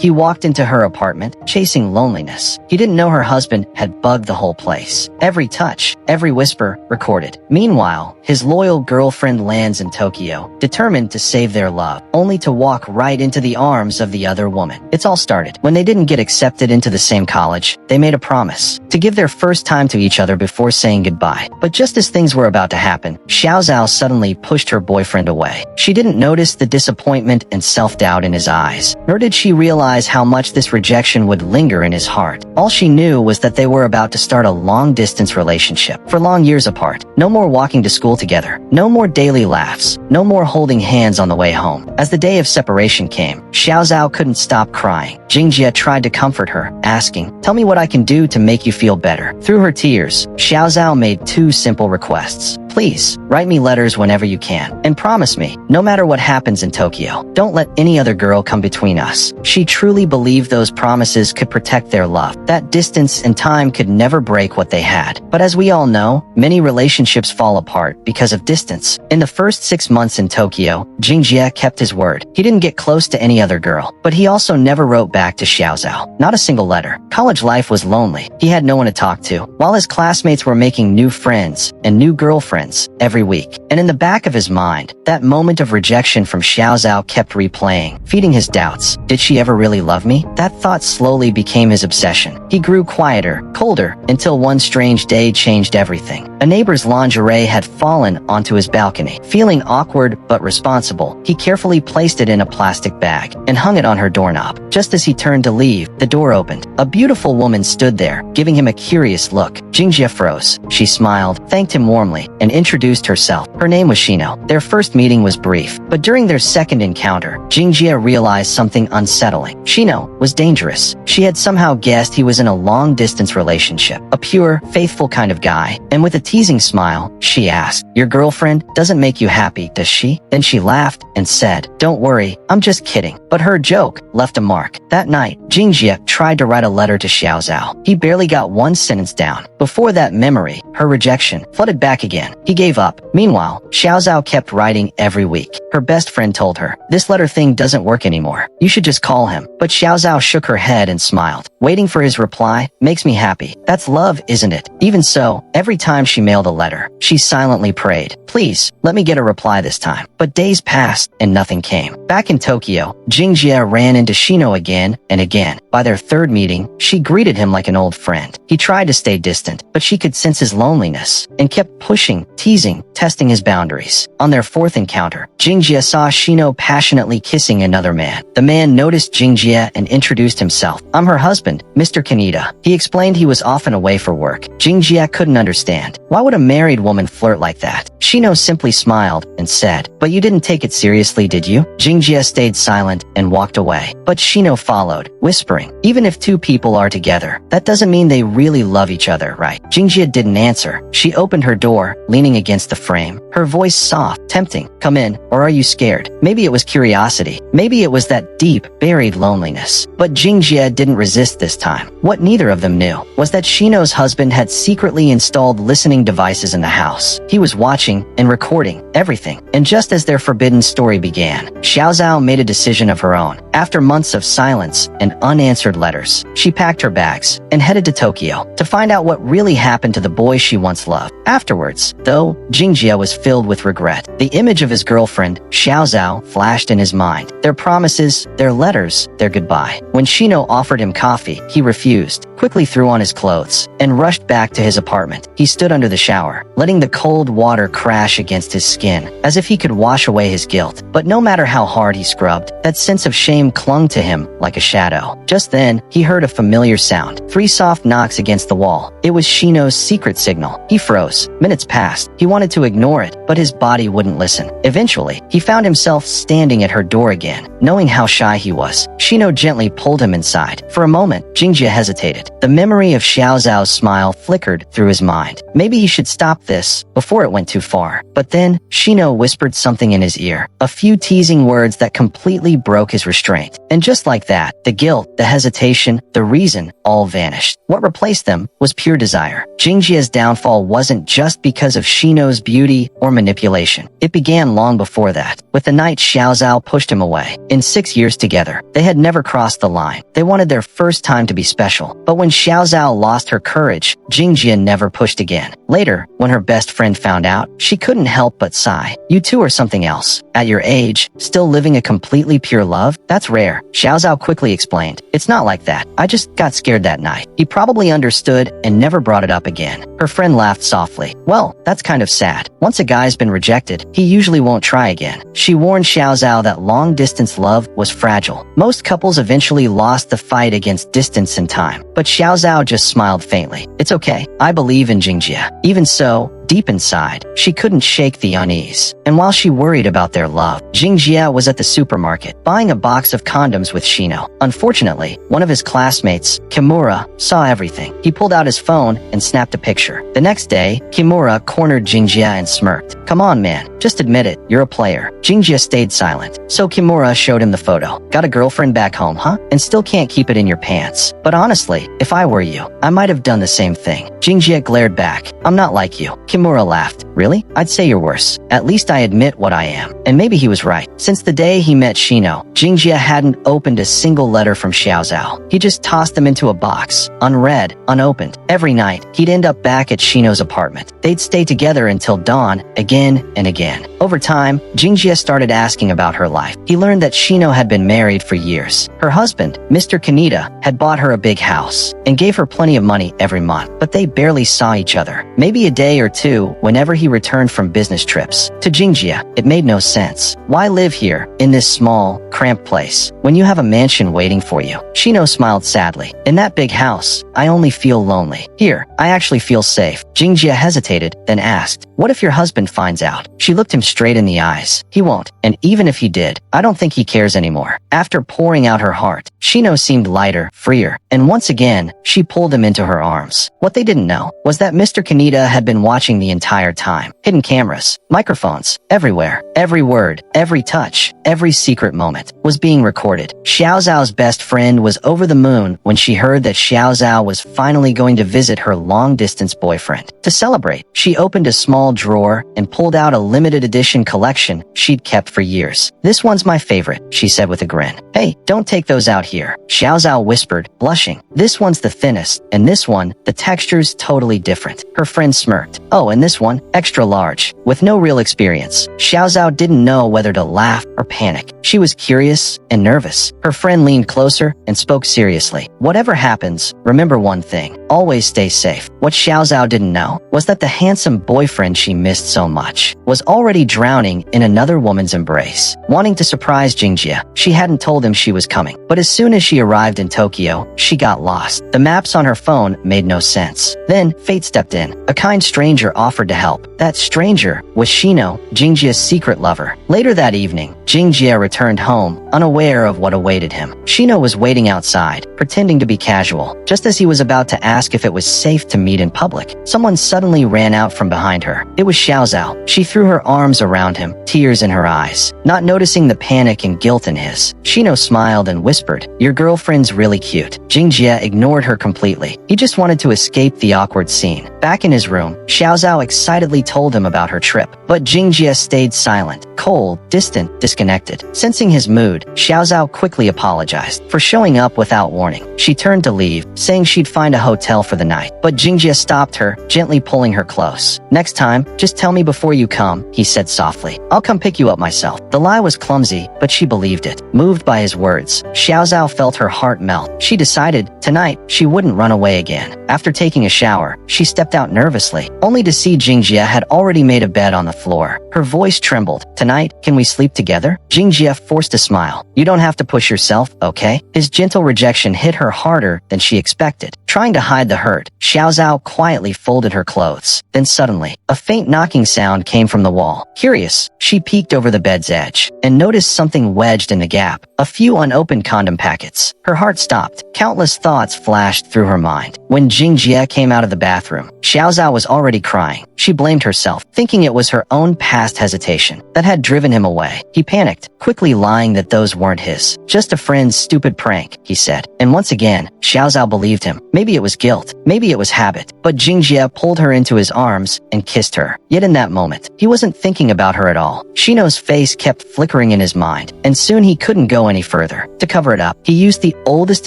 He walked into her apartment, chasing loneliness. He didn't know her husband had bugged the whole place. Every touch, every whisper, recorded. Meanwhile, his loyal girlfriend lands in Tokyo, determined to save their love, only to walk right into the arms of the other woman. It's all started when they didn't get accepted into the same college. They made a promise to give their first time to each other before saying goodbye. But just as things were about to happen, Xiaozao suddenly pushed her boyfriend away. She didn't notice the disappointment and self-doubt in his eyes, nor did she realize how much this rejection would linger in his heart. All she knew was that they were about to start a long-distance relationship, for long years apart. No more walking to school together, no more daily laughs, no more holding hands on the way home. As the day of separation came, Xiaozao couldn't stop crying. Jingjie tried to comfort her, asking, "Tell me what I can do to make you feel better." Through her tears, Xiaozao made two simple requests. "Please, write me letters whenever you can, and promise me, no matter what happens in Tokyo, don't let any other girl come between us." She truly believed those promises could protect their love, that distance and time could never break what they had. But as we all know, many relationships fall apart because of distance. In the first 6 months in Tokyo, Jingjie kept his word. He didn't get close to any other girl, but he also never wrote back to Xiaozao. Not a single letter. College life was lonely. He had no one to talk to, while his classmates were making new friends and new girlfriends every week. And in the back of his mind, that moment of rejection from Xiaozao kept replaying, feeding his doubts. Did she ever really love me? That thought slowly became his obsession. He grew quieter, colder, until one strange day changed everything. A neighbor's lingerie had fallen onto his balcony. Feeling awkward but responsible, he carefully placed it in a plastic bag and hung it on her doorknob. Just as he turned to leave, the door opened. A beautiful woman stood there, giving him a curious look. Jingjie froze. She smiled, thanked him warmly, and introduced herself. Her name was Shino. Their first meeting was brief, but during their second encounter, Jingjie realized something unsettling. Shino was dangerous. She had somehow guessed he was in a long-distance relationship, a pure, faithful kind of guy, and with a teasing smile, she asked, "Your girlfriend doesn't make you happy, does she?" Then she laughed and said, "Don't worry, I'm just kidding." But her joke left a mark. That night, Jingjie tried to write a letter to Xiaozao. He barely got one sentence down. Before that memory, her rejection flooded back again. He gave up. Meanwhile, Xiaozao kept writing every week. Her best friend told her, "This letter thing doesn't work anymore. You should just call him." But Xiaozao shook her head and smiled. "Waiting for his reply makes me happy. That's love, isn't it?" Even so, every time she mailed a letter, she silently prayed, "Please, let me get a reply this time." But days passed and nothing came. Back in Tokyo, Jingjie ran into Shino again and again. By their third meeting, she greeted him like an old friend. He tried to stay distant, but she could sense his loneliness and kept pushing, teasing, testing his boundaries. On their fourth encounter, Jingjie saw Shino passionately kissing another man. The man noticed Jingjie and introduced himself. "I'm her husband, Mr. Kaneda." He explained he was often away for work. Jingjie couldn't understand. Why would a married woman flirt like that? Shino simply smiled and said, "But you didn't take it seriously, did you?" Jingjie stayed silent and walked away. But Shino followed, whispering, "Even if two people are together, that doesn't mean they really love each other, right?" Jingjie didn't answer. She opened her door, leaning against the frame. Her voice soft, tempting. "Come in, or are you scared?" Maybe it was curiosity. Maybe it was that deep, buried loneliness. But Jingjie didn't resist this time. What neither of them knew was that Shino's husband had secretly installed listening devices in the house. He was watching and recording everything. And just as their forbidden story began, Xiaozao made a decision of her own. After months of silence and unanswered letters, she packed her bags and headed to Tokyo to find out what really happened to the boy she once loved. Afterwards, though, Jingjie was filled with regret. The image of his girlfriend, Xiaozao, flashed in his mind. Their promises, their letters, their goodbye. When Shino offered him coffee, he refused, quickly threw on his clothes, and rushed back to his apartment. He stood under the shower, letting the cold water crash against his skin, as if he could wash away his guilt. But no matter how hard he scrubbed, that sense of shame clung to him like a shadow. Just then, he heard a familiar sound. 3 soft knocks against the wall. It was Shino's secret signal. He froze. Minutes passed. He wanted to ignore it, but his body wouldn't listen. Eventually, he found himself standing at her door again. Knowing how shy he was, Shino gently pulled him inside. For a moment, Jingjie hesitated. The memory of Xiaozao's smile flickered through his mind. Maybe he should stop this before it went too far. But then, Shino whispered something in his ear, a few teasing words that completely broke his restraint. And just like that, the guilt, the hesitation, the reason, all vanished. What replaced them was pure desire. Jingjia's downfall wasn't just because of Shino's beauty or manipulation. It began long before that, with the night Xiaozao pushed him away. In 6 years together, they had never crossed the line. They wanted their first time to be special. But when Xiaozao lost her courage, Jingjia never pushed again. Later, when her best friend found out, she couldn't help but sigh. You two are something else. At your age, still living a completely pure love? That's rare. Xiaozao quickly explained. It's not like that. I just got scared that night. He probably understood and never brought it up again. Her friend laughed softly. Well, that's kind of sad. Once a guy's been rejected, he usually won't try again. She warned Xiaozao that long-distance love was fragile. Most couples eventually lost the fight against distance and time. But Xiaozao just smiled faintly. It's okay. I believe in Jingjia. Even so, deep inside, she couldn't shake the unease. And while she worried about their love, Jingjia was at the supermarket, buying a box of condoms with Shino. Unfortunately, one of his classmates, Kimura, saw everything. He pulled out his phone and snapped a picture. The next day, Kimura cornered Jingjia and smirked. Come on, man. Just admit it. You're a player. Jingjia stayed silent. So Kimura showed him the photo. Got a girlfriend back home, huh? And still can't keep it in your pants. But honestly, if I were you, I might have done the same thing. Jingjia glared back. I'm not like you. Kimura laughed. Really? I'd say you're worse. At least I admit what I am. And maybe he was right. Since the day he met Shino, Jingjia hadn't opened a single letter from Xiaozao. He just tossed them into a box, unread, unopened. Every night, he'd end up back at Shino's apartment. They'd stay together until dawn, again and again. Over time, Jingjia started asking about her life. He learned that Shino had been married for years. Her husband, Mr. Kaneda, had bought her a big house and gave her plenty of money every month, but they barely saw each other. Maybe a day or two whenever he returned from business trips. To Jingjia, it made no sense. Why live here, in this small, cramped place, when you have a mansion waiting for you? Shino smiled sadly. In that big house, I only feel lonely. Here, I actually feel safe. Jingjia hesitated, then asked, what if your husband finds out? She looked him straight in the eyes. He won't, and even if he did, I don't think he cares anymore. After pouring out her heart, Shino seemed lighter, freer, and once again, she pulled him into her arms. What they didn't know was that Mr. Kaneda had been watching the entire time. Hidden cameras, microphones, everywhere. Every word, every touch, every secret moment was being recorded. Xiaozao's best friend was over the moon when she heard that Xiaozao was finally going to visit her long-distance boyfriend. To celebrate, she opened a small drawer and pulled out a limited edition collection she'd kept for years. This one's my favorite, she said with a grin. Hey, don't take those out here, Xiaozao whispered, blushing. This one's the thinnest, and this one, the texture's totally different. Her friend smirked. Oh, and this one, extra large. With no real experience, Xiaozao didn't know whether to laugh or panic. She was curious and nervous. Her friend leaned closer and spoke seriously. Whatever happens, remember one thing. Always stay safe. What Xiaozao didn't know was that the handsome boyfriend she missed so much was already drowning in another woman's embrace. Wanting to surprise Jingjia, she hadn't told him she was coming. But as soon as she arrived in Tokyo, she got lost. The maps on her phone made no sense. Then, fate stepped in. A kind stranger offered to help. That stranger was Shino, Jingjia's secret lover. Later that evening, Jingjia returned home, unaware of what awaited him. Shino was waiting outside, pretending to be casual. Just as he was about to ask if it was safe to meet in public, someone suddenly ran out from behind her. It was Xiaozao. She threw her arms around him, tears in her eyes. Not noticing the panic and guilt in his, Shino smiled and whispered, "Your girlfriend's really cute." Jingjia ignored her completely. He just wanted to escape the awkward scene. Back in his room, Xiaozao excitedly told him about her trip. But Jingjia stayed silent, cold, distant, disconnected. Sensing his mood, Xiaozao quickly apologized for showing up without warning. She turned to leave, saying she'd find a hotel for the night. But Jingjia stopped her, gently pulling her close. "Next time, just tell me before you come," he said softly. "I'll come pick you up myself." The lie was clumsy, but she believed it. Moved by his words, Xiaozao felt her heart melt. She decided, tonight, she wouldn't run away again. After taking a shower, she stepped out nervously, only to see Jingjia had already made a bed on the floor. Her voice trembled. "Tonight, can we sleep together?" Jingjia forced a smile. "You don't have to push yourself, okay?" His gentle rejection hit her harder than she expected. Trying to hide the hurt, Xiaozhao quietly folded her clothes. Then suddenly, a faint knocking sound came from the wall. Curious, she peeked over the bed's edge and noticed something wedged in the gap. A few unopened condom packets. Her heart stopped. Countless thoughts flashed through her mind. When Jingjie came out of the bathroom, Xiaozhao was already crying. She blamed herself, thinking it was her own past hesitation that had driven him away. He panicked, quickly lying that those weren't his. Just a friend's stupid prank, he said. And once again, Xiaozhao believed him. Maybe it was guilt, maybe it was habit. But Jingjie pulled her into his arms and kissed her. Yet in that moment, he wasn't thinking about her at all. Shino's face kept flickering in his mind, and soon he couldn't go any further. To cover it up, he used the oldest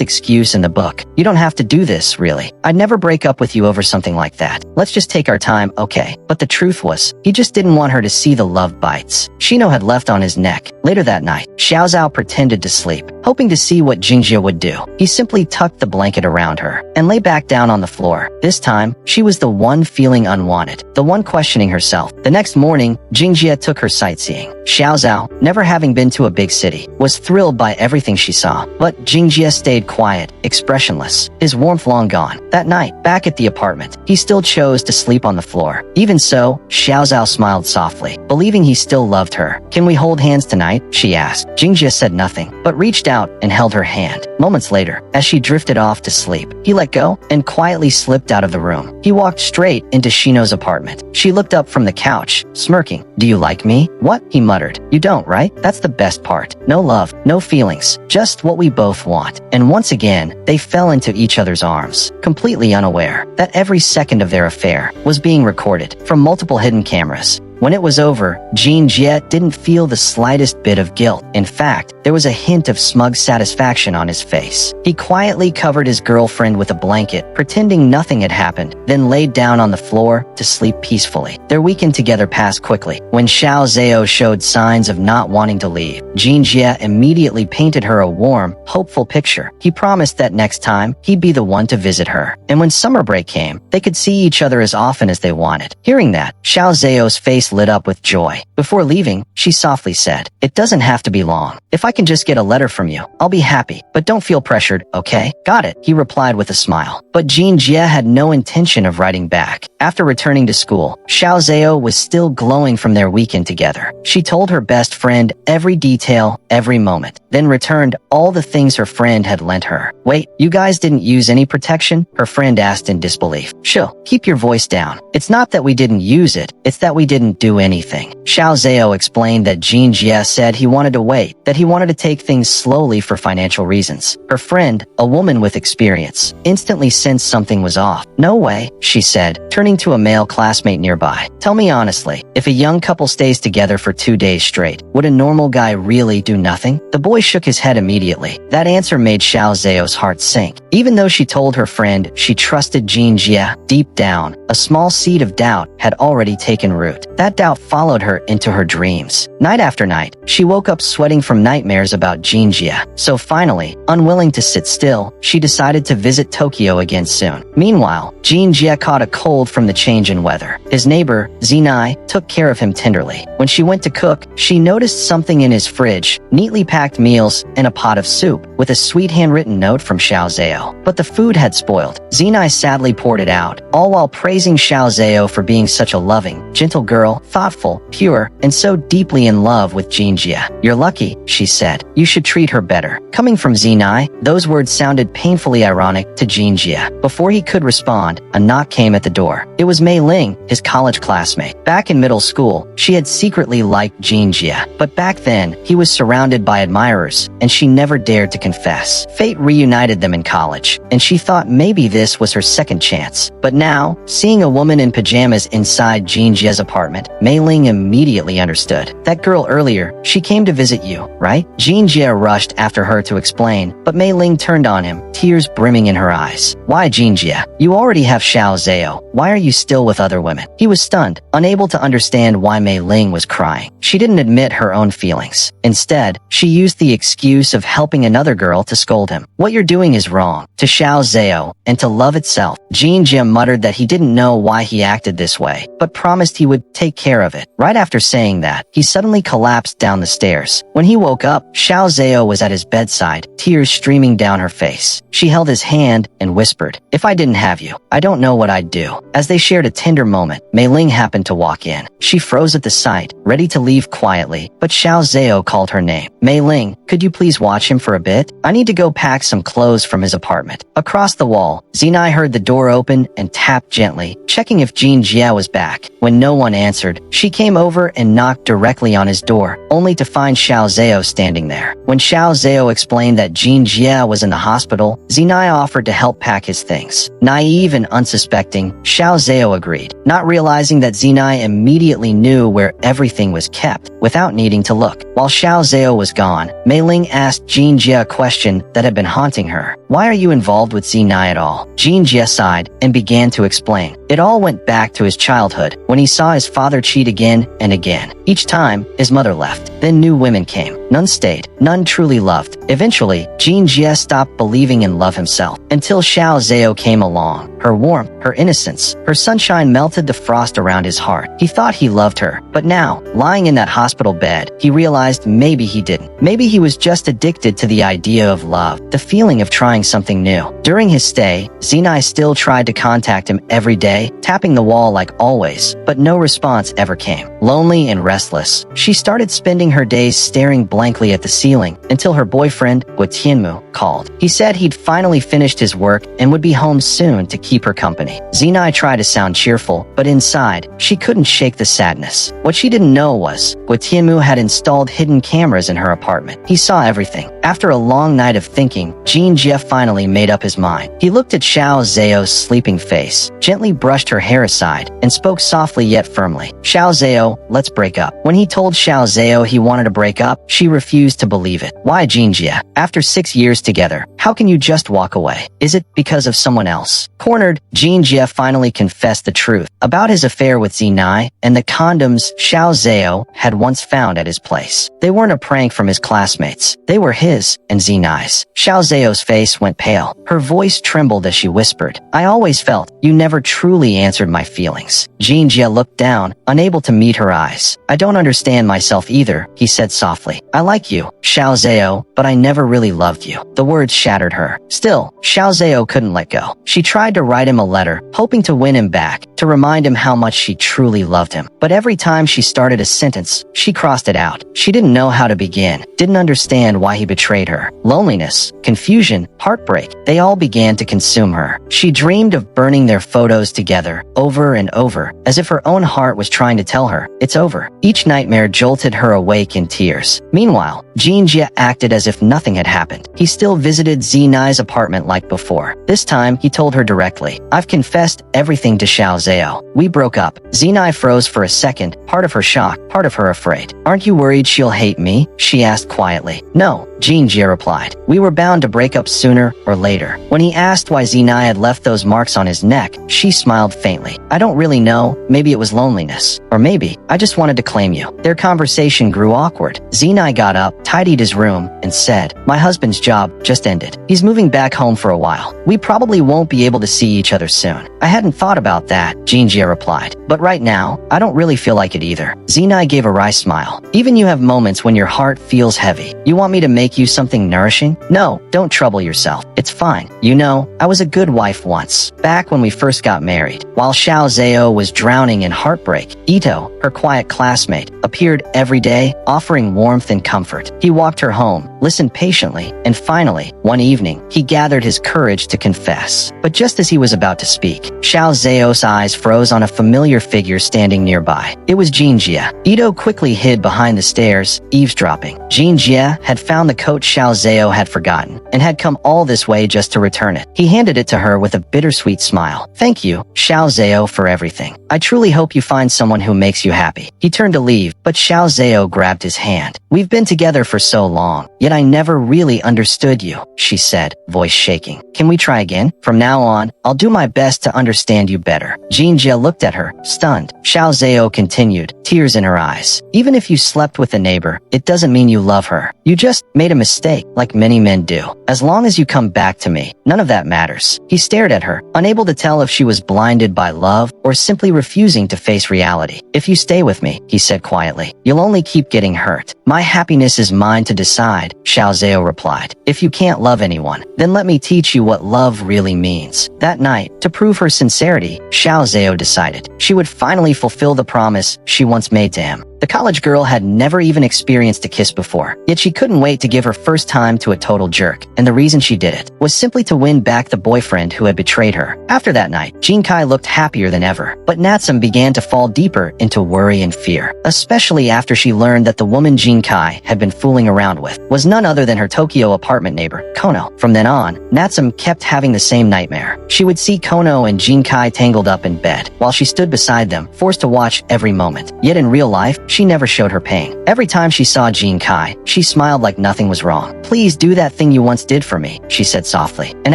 excuse in the book. You don't have to do this, really. I'd never break up with you over something like that. Let's just take our time, okay? But the truth was, he just didn't want her to see the love bites Shino had left on his neck. Later that night, Xiaozhao pretended to sleep, hoping to see what Jingjie would do. He simply tucked the blanket around her and lay back down on the floor. This time, she was the one feeling unwanted, the one questioning herself. The next morning, Jingjie took her sightseeing. Xiaozhao, never having been to a big city, was thrilled by everything she saw. But Jingjie stayed quiet, expressionless, his warmth long gone. That night, back at the apartment, he still chose to sleep on the floor. Even so, Xiaozhao smiled softly, believing he still loved her. Can we hold hands tonight? She asked. Jingjie said nothing, but reached out and held her hand. Moments later, as she drifted off to sleep, he let go and quietly slipped out of the room. He walked straight into Shino's apartment. She looked up from the couch, smirking. Do you like me? What? He muttered. You don't, right? That's the best part. No love, no feelings, just what we both want. And once again, they fell into each other's arms, completely unaware that every second of their affair was being recorded from multiple hidden cameras. When it was over, Jingjie didn't feel the slightest bit of guilt. In fact, there was a hint of smug satisfaction on his face. He quietly covered his girlfriend with a blanket, pretending nothing had happened, then laid down on the floor to sleep peacefully. Their weekend together passed quickly. When Xiao Zhao showed signs of not wanting to leave, Jingjie immediately painted her a warm, hopeful picture. He promised that next time, he'd be the one to visit her. And when summer break came, they could see each other as often as they wanted. Hearing that, Xiao Zhao's face lit up with joy. Before leaving, she softly said, "It doesn't have to be long. If I can just get a letter from you, I'll be happy. But don't feel pressured, okay?" "Got it," he replied with a smile. But Jingjie had no intention of writing back. After returning to school, Xiao Zhao was still glowing from their weekend together. She told her best friend every detail, every moment, then returned all the things her friend had lent her. "Wait, you guys didn't use any protection?" her friend asked in disbelief. "Shh, keep your voice down. It's not that we didn't use it, it's that we didn't do anything." Xiao Zhao explained that Jingjie said he wanted to wait, that he wanted to take things slowly for financial reasons. Her friend, a woman with experience, instantly sensed something was off. "No way," she said, turning to a male classmate nearby. "Tell me honestly, if a young couple stays together for 2 days straight, would a normal guy really do nothing?" The boy shook his head immediately. That answer made Xiao Zhao's heart sink. Even though she told her friend she trusted Jingjie, deep down, a small seed of doubt had already taken root. That doubt followed her into her dreams. Night after night, she woke up sweating from nightmares about Jingjie. So finally, unwilling to sit still, she decided to visit Tokyo again soon. Meanwhile, Jingjie caught a cold from the change in weather. His neighbor, Zinai, took care of him tenderly. When she went to cook, she noticed something in his fridge, neatly packed meals and a pot of soup, with a sweet handwritten note from Xiao Zhao. But the food had spoiled. Zinai sadly poured it out, all while praising Xiao Zhao for being such a loving, gentle girl, thoughtful, pure, and so deeply in love with Jingjie. "You're lucky," she said. "You should treat her better." Coming from Zinai, those words sounded painfully ironic to Jingjie. Before he could respond, a knock came at the door. It was Mei Ling, his college classmate. Back in middle school, she had secretly liked Jingjie, but back then, he was surrounded by admirers, and she never dared to confess. Fate reunited them in college, and she thought maybe this was her second chance. But now, seeing a woman in pajamas inside Jingjie's apartment, Mei Ling immediately understood. "That girl earlier, she came to visit you, right?" Jingjie rushed after her to explain, but Mei Ling turned on him, tears brimming in her eyes. "Why, Jingjie? You already have Xiao Zhao. Why are you still with other women?" He was stunned, unable to understand why Mei Ling was crying. She didn't admit her own feelings. Instead, she used the excuse of helping another girl to scold him. What you're doing is wrong. To Xiao Zhao, and to love itself. Jinjia muttered that he didn't know why he acted this way, but promised he would take care of it. Right after saying that, he suddenly collapsed down the stairs. When he woke up, Xiao Zhao was at his bedside, tears streaming down her face. She held his hand and whispered, "If I didn't have you, I don't know what I'd do." As they shared a tender moment, Mei Ling happened to walk in. She froze at the sight, ready to leave quietly, but Xiao Zhao called her name. "Mei Ling, could you please watch him for a bit? I need to go pack some clothes from his apartment." Across the wall, Zinai heard the door open and tapped gently, checking if Jin Jia was back. When no one answered, she came over and knocked directly on his door, only to find Xiao Zhao standing there. When Xiao Zhao explained that Jin Jia was in the hospital, Zinai offered to help pack his things. Naive and unsuspecting, Xiao Zhao agreed, not realizing that Zinai immediately knew where everything was kept, without needing to look. While Xiao Zhao was gone, Mei Ling asked Jin Jia a question that had been haunting her. "Why are you involved with Zinai at all?" Jin Jia sighed and began to explain. It all went back to his childhood, when he saw his father cheat again and again. Each time, his mother left. Then new women came. None stayed. None truly loved. Eventually, Jin Jia stopped believing in love himself, until Xiao Zhao came along. Her warmth, her innocence, her sunshine melted the frost around his heart. He thought he loved her, but now, lying in that hospital bed, he realized maybe he didn't. Maybe he was just addicted to the idea of love, the feeling of trying something new. During his stay, Zinai still tried to contact him every day, tapping the wall like always, but no response ever came. Lonely and restless, she started spending her days staring blankly at the ceiling until her boyfriend, Guo Tianmu, called. He said he'd finally finished his work and would be home soon to keep her company. Zinai tried to sound cheerful, but inside, she couldn't shake the sadness. What she didn't know was, Guo Tianmu had installed hidden cameras in her apartment. He saw everything. After a long night of thinking, Jin Jia finally made up his mind. He looked at Xiao Zhao's sleeping face, gently brushed her hair aside, and spoke softly yet firmly. "Xiao Zhao, let's break up." When he told Xiao Zhao he wanted to break up, she refused to believe it. "Why, Jin Jia? After 6 years together, how can you just walk away? Is it because of someone else?" Cornered, Jin Jia finally confessed the truth about his affair with Zinai and the condoms Xiao Zhao had once found at his place. They weren't a prank from his classmates. They were his and Zinai's. Xiao Zhao's face went pale. Her voice trembled as she whispered, "I always felt you never truly answered my feelings." Jin Jia looked down, unable to meet her eyes. "I don't understand myself either," he said softly. "I like you, Xiao Zhao, but I never really loved you." The words shattered her. Still, Xiao Zhao couldn't let go. She tried to write him a letter, hoping to win him back, to remind him how much she truly loved him. But every time she started a sentence, she crossed it out. She didn't know how to begin, didn't understand why he betrayed her. Loneliness, confusion, heartbreak, they all began to consume her. She dreamed of burning their photos together, over and over, as if her own heart was trying to tell her, it's over. Each nightmare jolted her awake in tears. Meanwhile, Jin Jia acted as if nothing had happened. He still visited Zinai's apartment like before. This time, he told her directly, "I've confessed everything to Xiao Zhao. We broke up." Zinai froze for a second, part of her shocked, part of her afraid. "Aren't you worried she'll hate me?" she asked quietly. "No," Jin Jia replied. "We were bound to break up sooner or later." When he asked why Zinai had left those marks on his neck, she smiled faintly. "I don't really know. Maybe it was loneliness. Or maybe I just wanted to claim you." Their conversation grew awkward. Zinai got up, tidied his room, and said, "My husband's job just ended. He's moving back home for a while. We probably won't be able to see each other soon." "I hadn't thought about that," Jin Jia replied. "But right now, I don't really feel like it either." Zinai gave a wry smile. "Even you have moments when your heart feels heavy. You want me to make you something nourishing? No, don't trouble yourself. It's fine. You know, I was a good wife once, back when we first got married." While Xiao Zhao was drowning in heartbreak, Ito, her quiet classmate, appeared every day, offering warmth and comfort. He walked her home, listened patiently, and finally, one evening, he gathered his courage to confess. But just as he was about to speak, Xiao Zhao's eyes froze on a familiar figure standing nearby. It was Jin Jia. Ito quickly hid behind the stairs, eavesdropping. Jin Jia had found the coat Xiao Zhao had forgotten, and had come all this way just to return it. He handed it to her with a bittersweet smile. "Thank you, Xiao Zhao, for everything. I truly hope you find someone who makes you happy." He turned to leave, but Xiao Zhao grabbed his hand. "We've been together for so long, yet I never really understood you," she said, voice shaking. "Can we try again? From now on, I'll do my best to understand you better." Jin Jia looked at her, Stunned, Xiao Zhao continued, tears in her eyes. Even if you slept with a neighbor, it doesn't mean you love her. You just made a mistake, like many men do. As long as you come back to me, none of that matters. He stared at her, unable to tell if she was blinded by love or simply refusing to face reality. If you stay with me, he said quietly, you'll only keep getting hurt. My happiness is mine to decide, Xiao Zhao replied. If you can't love anyone, then let me teach you what love really means. That night, to prove her sincerity, Xiao Zhao decided she would finally fulfill the promise she once made to him. The college girl had never even experienced a kiss before, yet she couldn't wait to give her first time to a total jerk, and the reason she did it was simply to win back the boyfriend who had betrayed her. After that night, Jinkai looked happier than ever, but Natsum began to fall deeper into worry and fear, especially after she learned that the woman Jinkai had been fooling around with was none other than her Tokyo apartment neighbor, Kono. From then on, Natsum kept having the same nightmare. She would see Kono and Jinkai tangled up in bed, while she stood beside them, forced to watch every moment. Yet in real life, she never showed her pain. Every time she saw Jinkai, she smiled like nothing was wrong. Please do that thing you once did for me, she said softly. And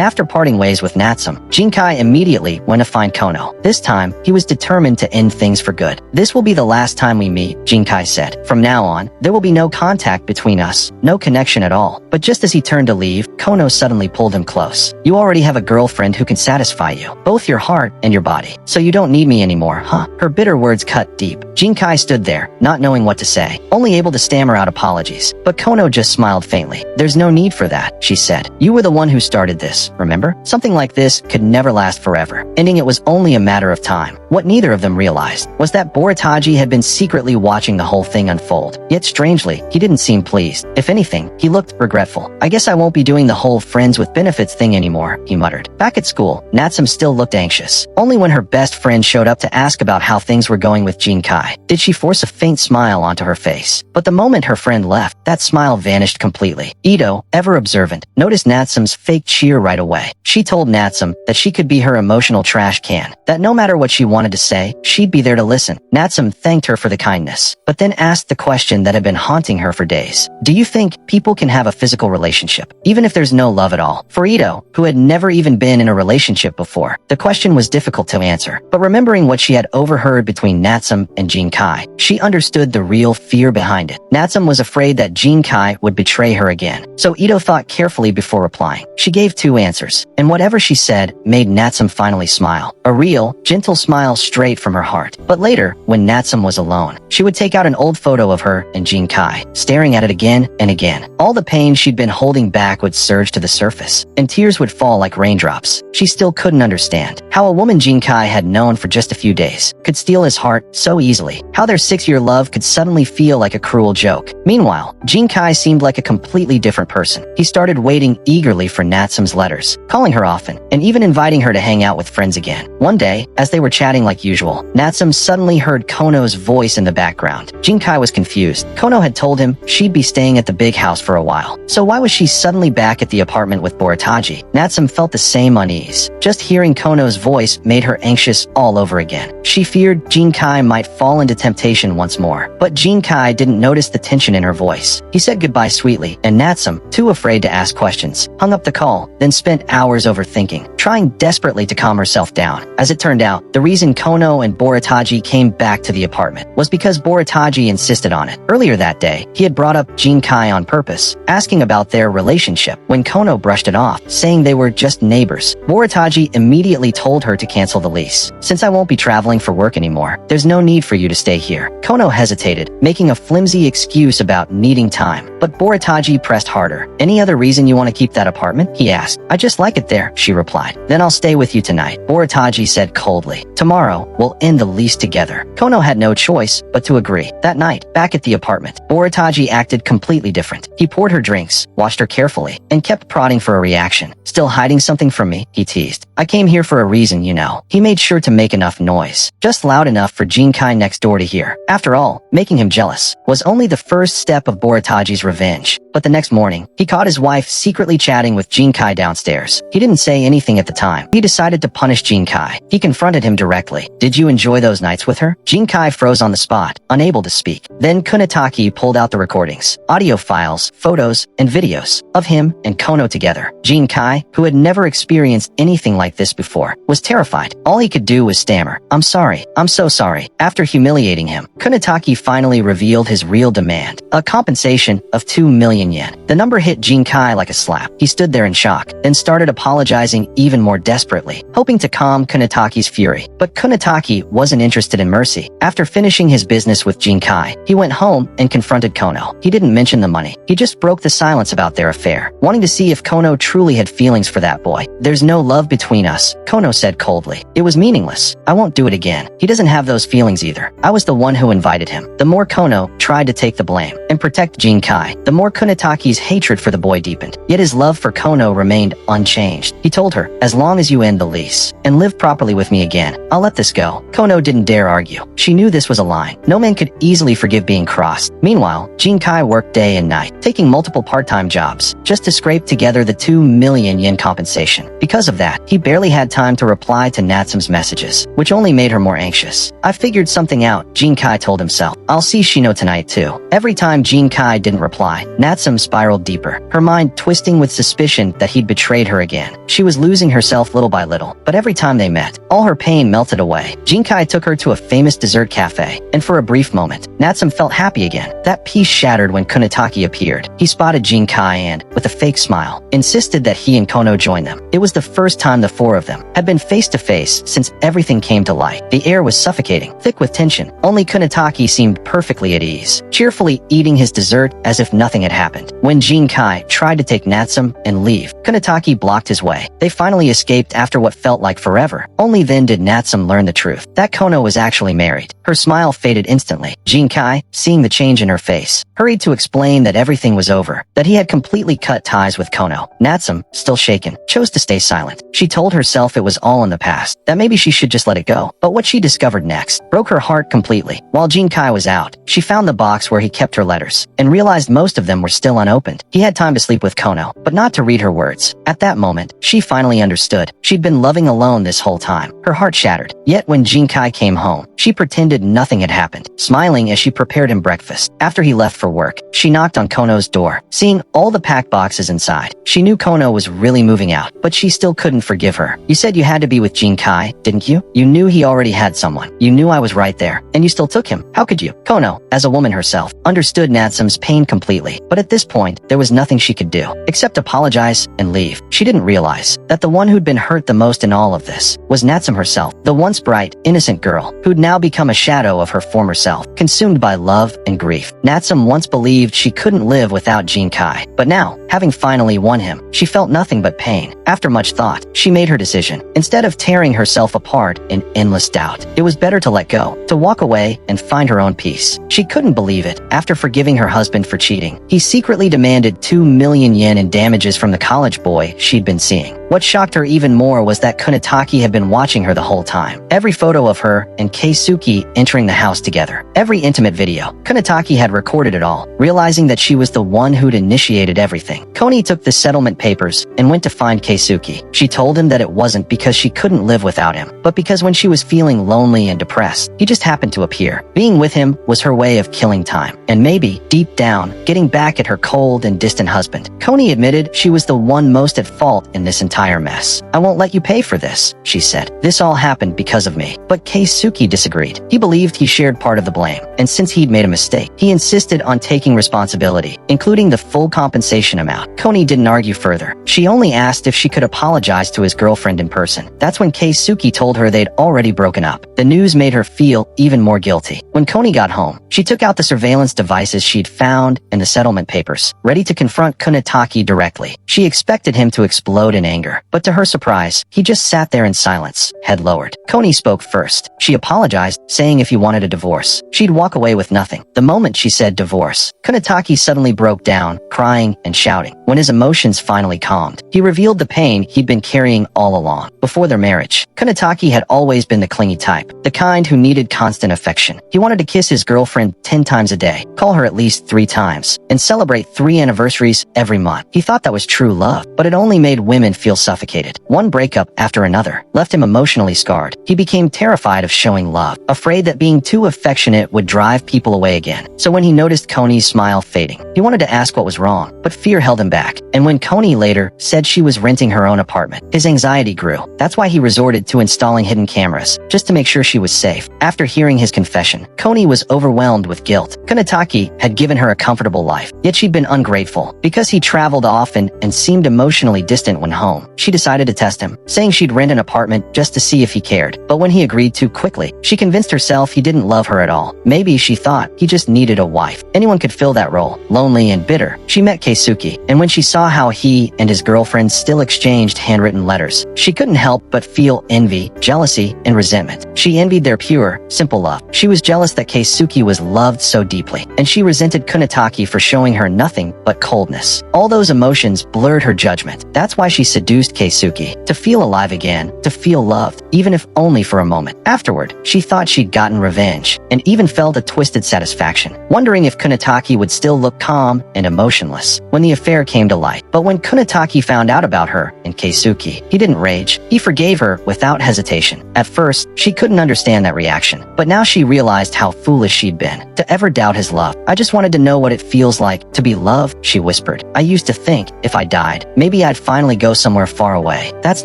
after parting ways with Natsum, Jinkai immediately went to find Kono. This time, he was determined to end things for good. This will be the last time we meet, Jinkai said. From now on, there will be no contact between us, no connection at all. But just as he turned to leave, Kono suddenly pulled him close. You already have a girlfriend who can satisfy you, both your heart and your body. So you don't need me anymore, huh? Her bitter words cut deep. Jinkai stood there, not knowing what to say, only able to stammer out apologies. But Kono just smiled faintly. There's no need for that, she said. You were the one who started this, remember? Something like this could never last forever. Ending it was only a matter of time. What neither of them realized was that Borataji had been secretly watching the whole thing unfold. Yet strangely, he didn't seem pleased. If anything, he looked regretful. I guess I won't be doing the whole friends with benefits thing anymore, he muttered. Back at school, Natsum still looked anxious. Only when her best friend showed up to ask about how things were going with Jinkai did she force a faint smile onto her face. But the moment her friend left, that smile vanished completely. Ito, ever observant, noticed Natsum's fake cheer right away. She told Natsum that she could be her emotional trash can, that no matter what she wanted to say, she'd be there to listen. Natsum thanked her for the kindness, but then asked the question that had been haunting her for days. Do you think people can have a physical relationship, even if there's no love at all? For Ito, who had never even been in a relationship before, the question was difficult to answer. But remembering what she had overheard between Natsum and Jinkai, she understood the real fear behind it. Natsum was afraid that Jinkai would betray her again, so Ito thought carefully before replying. She gave two answers, and whatever she said made Natsum finally smile. A real, gentle smile straight from her heart. But later, when Natsum was alone, she would take out an old photo of her and Jinkai, staring at it again and again. All the pain she'd been holding back would surge to the surface, and tears would fall like raindrops. She still couldn't understand how a woman Jinkai had known for just a few days could steal his heart so easily, how their 6-year love could suddenly feel like a cruel joke. Meanwhile, Jinkai seemed like a completely different person. He started waiting eagerly for Natsum's letters, calling her often, and even inviting her to hang out with friends again. One day, as they were chatting like usual, Natsum suddenly heard Kono's voice in the background. Jinkai was confused. Kono had told him she'd be staying at the big house for a while, so why was she suddenly back at the apartment with Borataji? Natsum felt the same unease. Just hearing Kono's voice made her anxious all over again. She feared Jinkai might fall into temptation once more, but Jinkai didn't notice the tension in her voice. He said goodbye sweetly, and Natsum, too afraid to ask questions, hung up the call, then spent hours overthinking, trying desperately to calm herself down. As it turned out, the reason Kono and Borataji came back to the apartment was because Borataji insisted on it. Earlier that day, he had brought up Jinkai on purpose, asking about their relationship. When Kono brushed it off, saying they were just neighbors, Borataji immediately told her to cancel the lease. Since I won't be traveling for work anymore, there's no need for you to stay here. Kono hesitated, making a flimsy excuse about needing time, but Borataji pressed harder. Any other reason you want to keep that apartment? He asked. I just like it there, she replied. Then I'll stay with you tonight, Borataji said coldly. Tomorrow, we'll end the lease together. Kono had no choice but to agree. That night, back at the apartment, Borataji acted completely different. He poured her drinks, watched her carefully, and kept prodding for a reaction. Still hiding something from me? He teased. I came here for a reason, you know. He made sure to make enough noise, just loud enough for Jinkai next door to hear. After all, making him jealous was only the first step of Borataji's revenge. But the next morning, he caught his wife secretly chatting with Jinkai downstairs. He didn't say anything at the time. He decided to punish Jinkai. He confronted him directly. Did you enjoy those nights with her? Jinkai froze on the spot, unable to speak. Then Kunitaki pulled out the recordings, audio files, photos, and videos of him and Kono together. Jinkai, who had never experienced anything like this before, was terrified. All he could do was stammer, "I'm sorry. I'm so sorry." After humiliating him, Kunitaki finally revealed his real demand, a compensation of 2 million yen. The number hit Jinkai like a slap. He stood there in shock, then started apologizing even more desperately, hoping to calm Kunitaki's fury. But Kunitaki wasn't interested in mercy. After finishing his business with Jinkai, he went home and confronted Kono. He didn't mention the money. He just broke the silence about their affair, wanting to see if Kono truly had feelings for that boy. "There's no love between us," Kono said coldly. "It was meaningless. I won't do it again. He doesn't have those feelings either. I was the one who invited him." The more Kono tried to take the blame and protect Jinkai, the more Kunitaki's hatred for the boy deepened. Yet his love for Kono remained unchanged. He told her, "As long as you end the lease and live properly with me again, I'll let this go." Kono didn't dare argue. She knew this was a lie. No man could easily forgive being crossed. Meanwhile, Jinkai worked day and night, taking multiple part-time jobs, just to scrape together the 2 million yen compensation. Because of that, he barely had time to reply to Natsume's messages, which only made her more anxious. "I figured something out," Jinkai told himself. "I'll see Shino tonight too." Every time Jinkai didn't reply, Natsume spiraled deeper, her mind twisting with suspicion that he'd betrayed her again. She was losing herself little by little, but every time they met, all her pain melted away. Jinkai took her to a famous dessert cafe, and for a brief moment, Natsume felt happy again. That peace shattered when Kunitaki appeared. He spotted Jinkai and, with a fake smile, insisted that he and Kono join them. It was the first time the four of them had been face to face since everything came to light. The air was suffocating, thick with tension. Only Kunitaki seemed perfectly at ease, cheerfully eating his dessert as if nothing had happened. When Jinkai tried to take Natsume and leave, Kunitaki blocked his way. They finally escaped after what felt like forever. Only then did Natsume learn the truth, that Kono was actually married. Her smile faded instantly. Jinkai, seeing the change in her face, hurried to explain that everything was over, that he had completely cut ties with Kono. Natsume, still shaken, chose to stay silent. She told herself it was all in the past, that maybe she should just let it go. But what she discovered next broke her heart completely. While Jinkai was out, she found the box where he kept her letters, and realized most of them were still unopened. He had time to sleep with Kono, but not to read her words. At that moment, she finally understood. She'd been loving alone this whole time. Her heart shattered. Yet when Jinkai came home, she pretended nothing had happened, smiling as she prepared him breakfast. After he left for work, she knocked on Kono's door. Seeing all the packed boxes inside, she knew Kono was really moving out, but she still couldn't forgive her. "You said you had to be with Jinkai, didn't you? You knew he already had someone. You knew I was right there, and you still took him. How could you?" Kono, as a woman herself, understood Natsume's pain completely, but at this point, there was nothing she could do, except apologize and leave. She didn't realize that the one who'd been hurt the most in all of this was Natsume herself, the once bright, innocent girl, who'd now become a shadow of her former self, consumed by love and grief. Natsume once believed she couldn't live without Jinkai, but now, having finally won him, she felt nothing but pain. After much thought, she made her decision. Instead of tearing herself apart in endless doubt, it was better to let go, to walk away and find her own peace. She couldn't believe it. After forgiving her husband for cheating, he secretly demanded 2 million yen in damages from the college boy she'd been seeing. What shocked her even more was that Kunitaki had been watching her the whole time. Every photo of her and Keisuke entering the house together, every intimate video, Kunitaki had recorded it all. Realizing that she was the one who'd initiated everything, Koni took the settlement papers and went to find Keisuke. She told him that it wasn't because she couldn't live without him, but because when she was feeling lonely and depressed, he just happened to appear. Being with him was her way of killing time, and maybe, deep down, getting back at her cold and distant husband. Koni admitted she was the one most at fault in this entire mess. "I won't let you pay for this," she said. "This all happened because of me." But Keisuke disagreed. He believed he shared part of the blame, and since he'd made a mistake, he insisted on taking responsibility, including the full compensation amount. Koni didn't argue further. She only asked if she could apologize to his girlfriend in person. That's when Keisuke told her they'd already broken up. The news made her feel even more guilty. When Koni got home, she took out the surveillance devices she'd found and the settlement papers, ready to confront Kunitaki directly. She expected him to explode in anger, but to her surprise, he just sat there in silence, head lowered. Koni spoke first. She apologized, saying if he wanted a divorce, she'd walk away with nothing. The moment she said divorce. Kunitake suddenly broke down, crying and shouting. When his emotions finally calmed, he revealed the pain he'd been carrying all along. Before their marriage, Kunitake had always been the clingy type, the kind who needed constant affection. He wanted to kiss his girlfriend 10 times a day, call her at least 3 times, and celebrate 3 anniversaries every month. He thought that was true love, but it only made women feel suffocated. One breakup after another left him emotionally scarred. He became terrified of showing love, afraid that being too affectionate would drive people away again. So when he noticed Koni's smile fading, he wanted to ask what was wrong, but fear held him back. And when Koni later said she was renting her own apartment, his anxiety grew. That's why he resorted to installing hidden cameras, just to make sure she was safe. After hearing his confession, Koni was overwhelmed with guilt. Kunitake had given her a comfortable life, yet she'd been ungrateful. Because he traveled often and seemed emotionally distant when home, she decided to test him, saying she'd rent an apartment just to see if he cared. But when he agreed too quickly, she convinced herself he didn't love her at all. Maybe she thought he just needed a wife. Anyone could fill that role. Lonely and bitter, she met Keisuke, and when she saw how he and his girlfriend still exchanged handwritten letters, she couldn't help but feel envy, jealousy, and resentment. She envied their pure, simple love. She was jealous that Keisuke was loved so deeply, and she resented Kunitake for showing her nothing but coldness. All those emotions blurred her judgment. That's why she seduced Keisuke, to feel alive again, to feel loved, even if only for a moment. Afterward, she thought she'd gotten revenge, and even felt a twisted satisfaction, wondering if Kunitake would still look calm and emotionless when the affair came to light. But when Kunitake found out about her and Keisuke, he didn't rage. He forgave her without hesitation. At first, she couldn't understand that reaction, but now she realized how foolish she'd been to ever doubt his love. I just wanted to know what it feels like to be loved, she whispered. I used to think, if I died, maybe I'd finally go somewhere far away. That's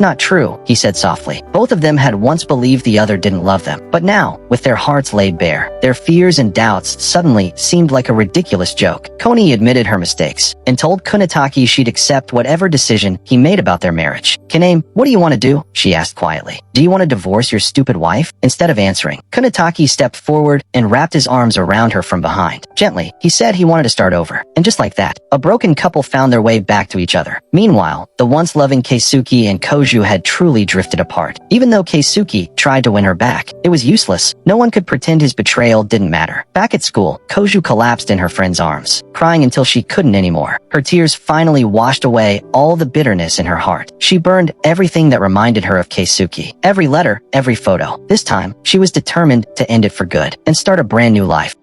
not true, he said softly. Both of them had once believed the other didn't love them, but now, with their hearts laid bare, their fears and doubts suddenly seemed like a ridiculous joke. Koni admitted her mistakes and told Kunitake she'd accept whatever decision he made about their marriage. Kaname, what do you want to do? She asked quietly. Do you want to divorce your stupid wife? Instead of answering, Kunitake stepped forward and wrapped his arms around her from behind. Gently, he said he wanted to start over. And just like that, a broken couple found their way back to each other. Meanwhile, the once loving Keisuke and Koju had truly drifted apart. Even though Keisuke tried to win her back, it was useless. No one could pretend his betrayal didn't matter. Back at school, Koju collapsed in her friend's arms, crying until she couldn't anymore. Her tears finally washed away all the bitterness in her heart. She burned everything that reminded her of Keisuke. Every letter, every photo. This time, she was determined to end it for good and start a brand new life.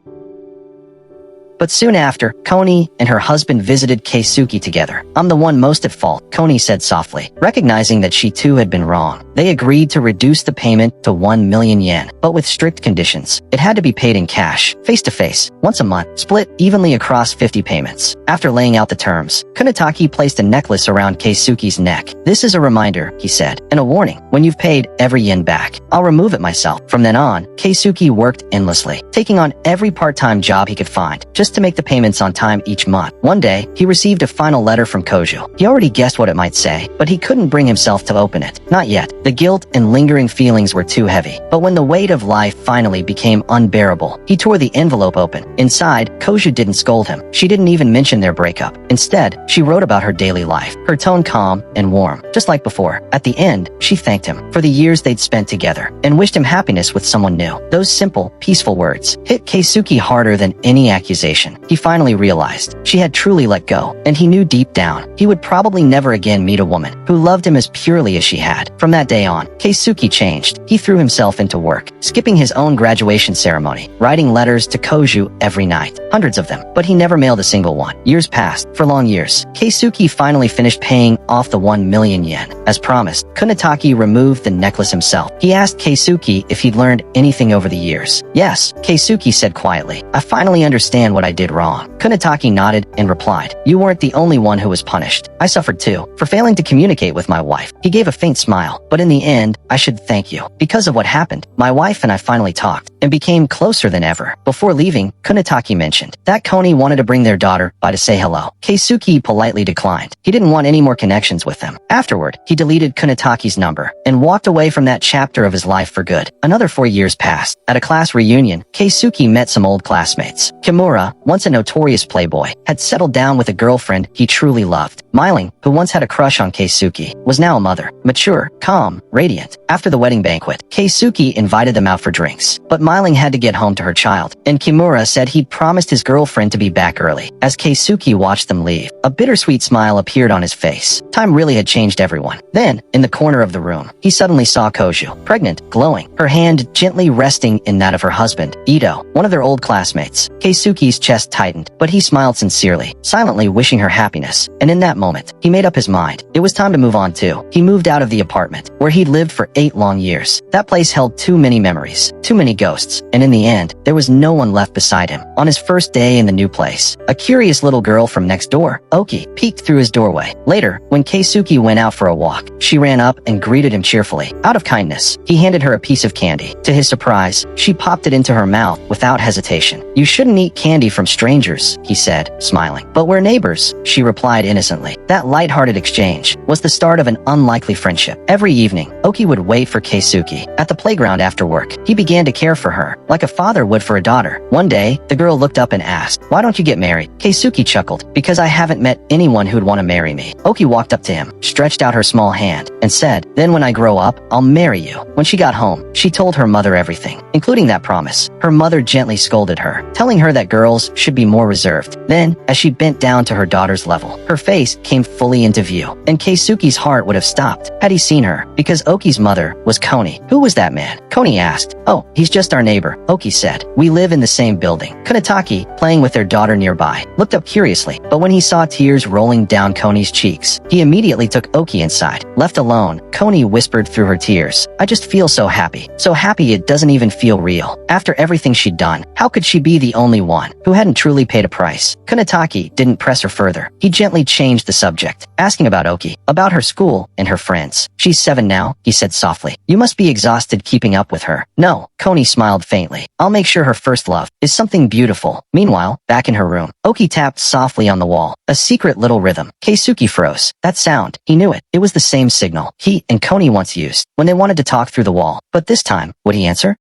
But soon after, Koni and her husband visited Keisuke together. I'm the one most at fault, Koni said softly, recognizing that she too had been wrong. They agreed to reduce the payment to 1 million yen, but with strict conditions. It had to be paid in cash, face-to-face, once a month, split evenly across 50 payments. After laying out the terms, Kunitake placed a necklace around Keisuke's neck. This is a reminder, he said, and a warning. When you've paid every yen back, I'll remove it myself. From then on, Keisuke worked endlessly, taking on every part-time job he could find, just to make the payments on time each month. One day, he received a final letter from Koju. He already guessed what it might say, but he couldn't bring himself to open it. Not yet. The guilt and lingering feelings were too heavy. But when the weight of life finally became unbearable, he tore the envelope open. Inside, Koju didn't scold him. She didn't even mention their breakup. Instead, she wrote about her daily life, her tone calm and warm, just like before. At the end, she thanked him for the years they'd spent together and wished him happiness with someone new. Those simple, peaceful words hit Keisuke harder than any accusation. He finally realized she had truly let go, and he knew deep down he would probably never again meet a woman who loved him as purely as she had. From that day on, Keisuke changed. He threw himself into work, skipping his own graduation ceremony, writing letters to Koju every night, hundreds of them, but he never mailed a single one. Years passed. For long years, Keisuke finally finished paying off the 1 million yen. As promised, Kunitake removed the necklace himself. He asked Keisuke if he'd learned anything over the years. Yes, Keisuke said quietly. I finally understand what I did wrong. Kunitake nodded and replied, you weren't the only one who was punished. I suffered too, for failing to communicate with my wife. He gave a faint smile, but in the end, I should thank you. Because of what happened, my wife and I finally talked, and became closer than ever. Before leaving, Kunitake mentioned that Koni wanted to bring their daughter by to say hello. Keisuke politely declined. He didn't want any more connections with them. Afterward, he deleted Kunitake's number, and walked away from that chapter of his life for good. Another 4 years passed. At a class reunion, Keisuke met some old classmates. Kimura, once a notorious playboy, had settled down with a girlfriend he truly loved. Myling, who once had a crush on Keisuke, was now a mother, mature, calm, radiant. After the wedding banquet, Keisuke invited them out for drinks, but Myling had to get home to her child, and Kimura said he'd promised his girlfriend to be back early. As Keisuke watched them leave, a bittersweet smile appeared on his face. Time really had changed everyone. Then, in the corner of the room, he suddenly saw Koju, pregnant, glowing, her hand gently resting in that of her husband, Ito, one of their old classmates. Keisuke's chest tightened, but he smiled sincerely, silently wishing her happiness, and in that moment, he made up his mind. It was time to move on too. He moved out of the apartment, where he'd lived for 8 long years. That place held too many memories, too many ghosts, and in the end, there was no one left beside him. On his first day in the new place, a curious little girl from next door, Oki, peeked through his doorway. Later, when Keisuke went out for a walk, she ran up and greeted him cheerfully. Out of kindness, he handed her a piece of candy. To his surprise, she popped it into her mouth without hesitation. "You shouldn't eat candy from strangers," he said, smiling. "But we're neighbors," she replied innocently. That light-hearted exchange was the start of an unlikely friendship. Every evening, Oki would wait for Keisuke at the playground after work. He began to care for her, like a father would for a daughter. One day, the girl looked up and asked, "Why don't you get married?" Keisuke chuckled, "Because I haven't met anyone who'd want to marry me." Oki walked up to him, stretched out her small hand, and said, "Then when I grow up, I'll marry you." When she got home, she told her mother everything, including that promise. Her mother gently scolded her, telling her that girls should be more reserved. Then, as she bent down to her daughter's level, her face came fully into view, and Keisuke's heart would have stopped had he seen her, because Oki's mother was Koni. "Who was that man?" Koni asked. "Oh, he's just our neighbor," Oki said. "We live in the same building." Kunitaki, playing with their daughter nearby, looked up curiously, but when he saw tears rolling down Koni's cheeks, he immediately took Oki inside. Left alone, Koni whispered through her tears, "I just feel so happy it doesn't even feel real. After everything she'd done, how could she be the only one who hadn't truly paid a price?" Kunitaki didn't press her further. He gently changed the subject, asking about Oki, about her school and her friends. "She's 7 now," he said softly. "You must be exhausted keeping up with her." "No," Koni smiled faintly. "I'll make sure her first love is something beautiful." Meanwhile, back in her room, Oki tapped softly on the wall, a secret little rhythm. Keisuke froze. That sound, he knew it. It was the same signal he and Koni once used when they wanted to talk through the wall. But this time, would he answer?